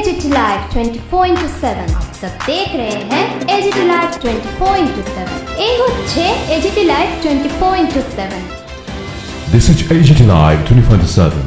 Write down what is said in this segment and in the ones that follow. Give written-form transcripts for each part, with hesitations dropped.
AGT live 24/7 आप सब देख रहे हैं एजीटी लाइव 24/7 এই হচ্ছে AGT live 24/7 This is AGT Live 24/7.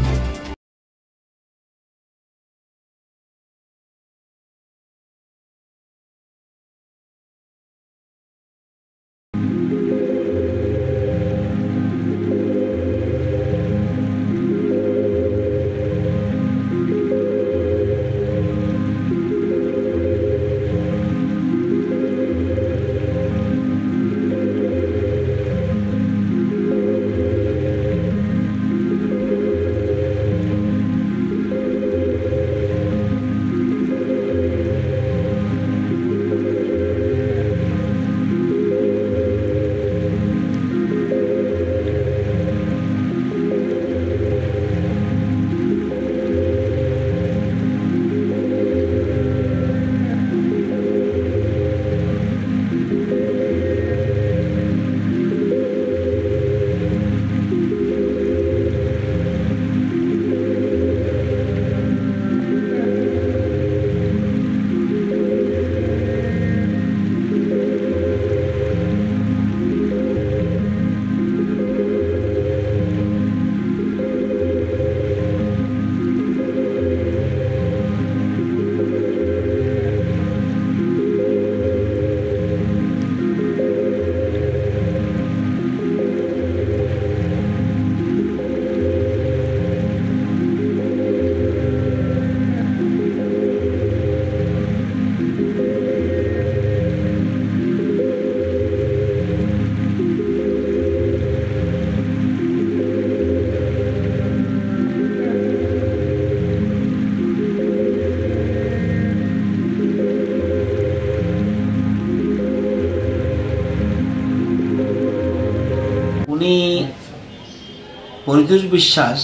Paritosh বিশ্বাস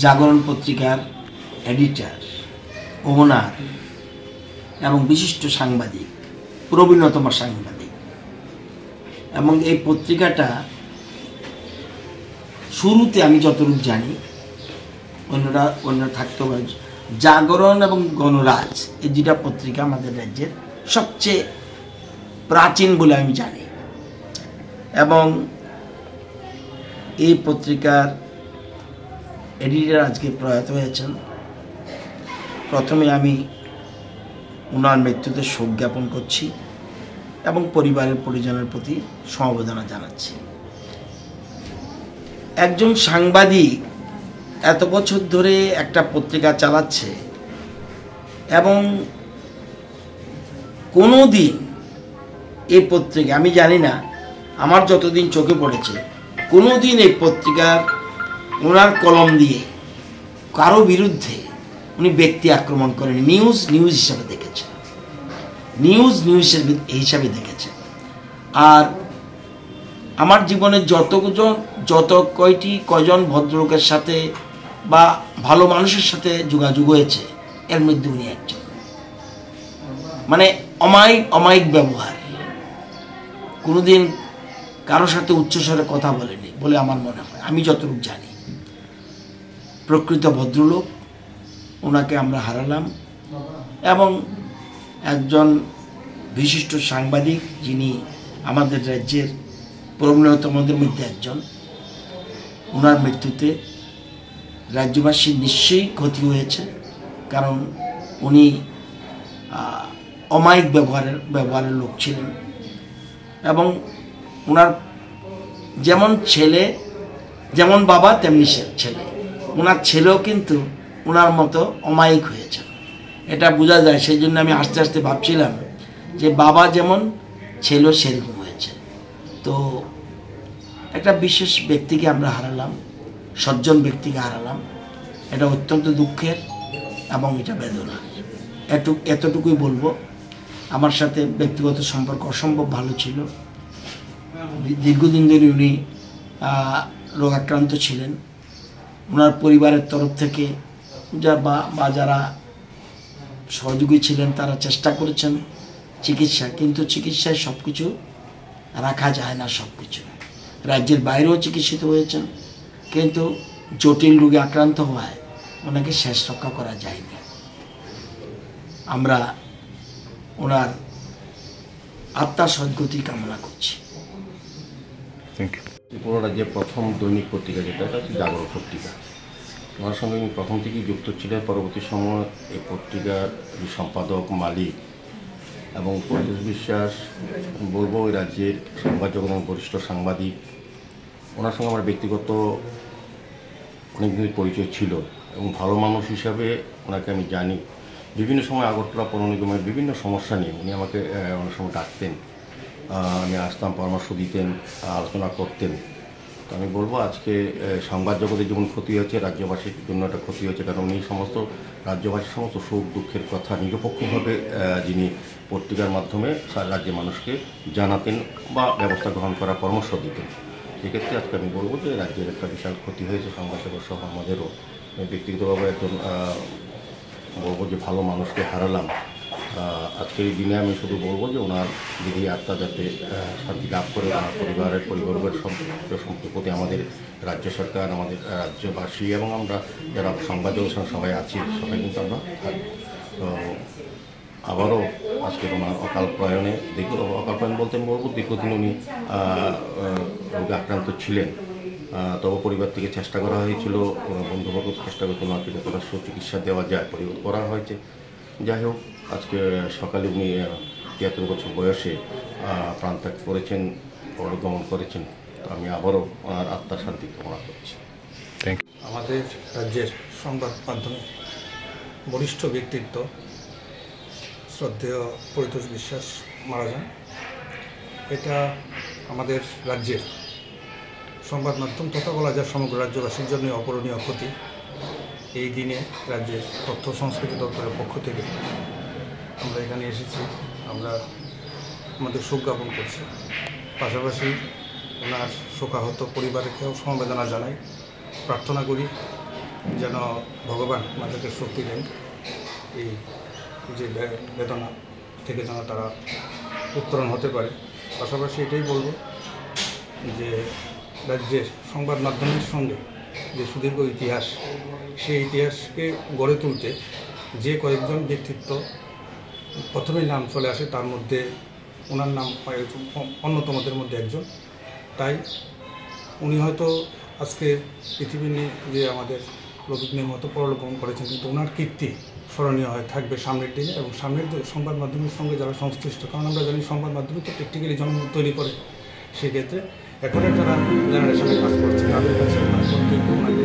জাগরণ পত্রিকার এডিটর, ওনার এবং বিশিষ্ট সাংবাদিক, প্রবীণতম সাংবাদিক। এবং এই পত্রিকাটা শুরুতে আমি যতটুকু জানি, অন্যরা থাকতে পারে, জাগরণ এবং গণরাজ এই দুটা পত্রিকা আমাদের রাজ্যের সবচেয়ে প্রাচীন বলে আমি জানি। এবং এই পত্রিকার এডিটর আজকে প্রয়াত হয়েছেন। প্রথমে আমি ওনার মৃত্যুতে শোক জ্ঞাপন করছি এবং পরিবারের পরিজনের প্রতি সমবেদনা জানাচ্ছি। একজন সাংবাদিক এত বছর ধরে একটা পত্রিকা চালাচ্ছে এবং কোনো দিন এই পত্রিকা, আমি জানি না, আমার যতদিন চোখে পড়েছে, কোনো দিন এই পত্রিকার ওনার কলম দিয়ে কারো বিরুদ্ধে উনি ব্যক্তি আক্রমণ করেন। নিউজ হিসাবে দেখেছেন, নিউজ হিসাবে দেখেছেন। আর আমার জীবনে কয়জন ভদ্রলোকের সাথে বা ভালো মানুষের সাথে যোগাযোগ হয়েছে, এর মধ্যে উনি একজন। মানে অমায়িক ব্যবহার, কোনোদিন কারোর সাথে উচ্চস্বরে কথা বলেনি বলে আমার মনে হয়, আমি যতটুকু জানি। প্রকৃত ভদ্রলোক, ওনাকে আমরা হারালাম। এবং একজন বিশিষ্ট সাংবাদিক, যিনি আমাদের রাজ্যের প্রবীণতমদের মধ্যে একজন, ওনার মৃত্যুতে রাজ্যবাসীর নিশ্চয়ই ক্ষতি হয়েছে। কারণ উনি অমায়িক ব্যবহারের লোক ছিলেন। এবং ওনার যেমন বাবা তেমনি ছেলে, ওনার ছেলেও কিন্তু ওনার মতো অমায়িক হয়েছে, এটা বোঝা যায়। সেই জন্য আমি আস্তে আস্তে ভাবছিলাম যে বাবা যেমন, ছেলেও সেরকম হয়েছে। তো একটা বিশেষ ব্যক্তিকে আমরা হারালাম, সজ্জন ব্যক্তিকে হারালাম। এটা অত্যন্ত দুঃখের এবং এটা বেদনার। এতটুকুই বলবো। আমার সাথে ব্যক্তিগত সম্পর্ক অসম্ভব ভালো ছিল। দীর্ঘদিন ধরে উনি রোগাক্রান্ত ছিলেন। ওনার পরিবারের তরফ থেকে যারা সহযোগী ছিলেন তারা চেষ্টা করেছেন চিকিৎসা, কিন্তু চিকিৎসায় সব কিছু রাখা যায় না। সব কিছু রাজ্যের বাইরেও চিকিৎসিত হয়েছেন, কিন্তু জটিল রোগে আক্রান্ত হওয়ায় ওনাকে শেষ রক্ষা করা যায়নি। আমরা ওনার আত্মার সদ্গতি কামনা করছি। Thank you. ত্রিপুরা রাজ্যের প্রথম দৈনিক পত্রিকা যেটা হচ্ছে জাগরণ পত্রিকা, ওনার সঙ্গে আমি প্রথম থেকেই যুক্ত ছিলেন। পরবর্তী সময় এই পত্রিকার সম্পাদক, মালিক এবং পরিতোষ বিশ্বাস বলবো ওই রাজ্যের সংবাদ জগতের বরিষ্ঠ সাংবাদিক। ওনার সঙ্গে আমার ব্যক্তিগত অনেক দিনের পরিচয় ছিল এবং ভালো মানুষ হিসাবে ওনাকে আমি জানি। বিভিন্ন সময় আগরতলা পৌর নিগমের বিভিন্ন সমস্যা নিয়ে উনি আমাকে অনেক সময় ডাকতেন, আমি আসতাম, পরামর্শ দিতেন, আলোচনা করতেন। তো আমি বলবো আজকে সংবাদ জগতে যেমন ক্ষতি হয়েছে, রাজ্যবাসীর জন্য একটা ক্ষতি হয়েছে, কারণ উনি সমস্ত রাজ্যবাসীর সমস্ত সুখ দুঃখের কথা নিরপেক্ষভাবে যিনি পত্রিকার মাধ্যমে রাজ্যের মানুষকে জানাতেন বা ব্যবস্থা গ্রহণ করার পরামর্শ দিতেন। সেক্ষেত্রে আজকে আমি বলবো যে রাজ্যের একটা বিশাল ক্ষতি হয়েছে সংবাদ জগৎ সহ আমাদেরও। ব্যক্তিগতভাবে একজন বলবো যে ভালো মানুষকে হারালাম। আজকের এই দিনে আমি শুধু বলবো যে ওনার দিদি আত্মা যাতে শান্তি লাভ করে, ওনার পরিবারের প্রতি আমাদের রাজ্য সরকার, আমাদের রাজ্যবাসী এবং আমরা যারা সংবাদ জগৎ সবাই আছি, সবাই কিন্তু আমরা থাকবো। তো আবারও আজকের ওনার অকাল প্রয়াণে অকাল প্রয়াণ বলতে আমি বলবো দীর্ঘদিন উনি রোগে আক্রান্ত ছিলেন। তবে পরিবার থেকে চেষ্টা করা হয়েছিল, বন্ধুবর্গ চেষ্টা করতে ওনাকে যতটা সুচিকিৎসা দেওয়া যায় পরিবার করা হয়েছে। যাই হোক, আজকে সকালে উনি 73 বছর বয়সে প্রাণত্যাগ করেছেন, পরগমন করেছেন। তো আমি আবারও ওনার আত্মার শান্তি কামনা করছি। Thank you. আমাদের রাজ্যের সংবাদ মাধ্যমে বরিষ্ঠ ব্যক্তিত্ব শ্রদ্ধেয় পরিতোষ বিশ্বাস মারা যান। এটা আমাদের রাজ্যের সংবাদ মাধ্যম তথা বলা যায় সমগ্র রাজ্যবাসীর জন্য অপূরণীয় ক্ষতি। এই দিনে রাজ্যের তথ্য সংস্কৃতি দপ্তরের পক্ষ থেকে আমরা এখানে এসেছি, আমরা আমাদের শোক জ্ঞাপন করছি। পাশাপাশি ওনার শোকাহত পরিবারকেও সমবেদনা জানাই। প্রার্থনা করি যেন ভগবান আমাদেরকে শক্তি দেন, এই যে বেদনা থেকে যেন তারা উত্তরণ হতে পারে। পাশাপাশি এটাই বলবো যে রাজ্যের সংবাদ মাধ্যমের সঙ্গে যে সুদীর্ঘ ইতিহাস, সেই ইতিহাসকে গড়ে তুলতে যে কয়েকজন ব্যক্তিত্ব প্রথমেই নাম চলে আসে, তার মধ্যে ওনার নাম অন্যতমদের মধ্যে একজন। তাই উনি হয়তো আজকে পৃথিবীর যে আমাদের লৌকিকদের মতো পরলোকগমন করেছেন, কিন্তু ওনার কীর্তি স্মরণীয় হয়ে থাকবে সামনের দিনে এবং সামনের সংবাদ মাধ্যমের সঙ্গে যারা সংশ্লিষ্ট। কারণ আমরা জানি সংবাদ মাধ্যমে তো প্র্যাকটিক্যালি জনমত তৈরি করে, সেক্ষেত্রে এখনের যারা জেনারেশনে কাজ করছে তাদের কাছে ওনার কর্তব্য ওনাকে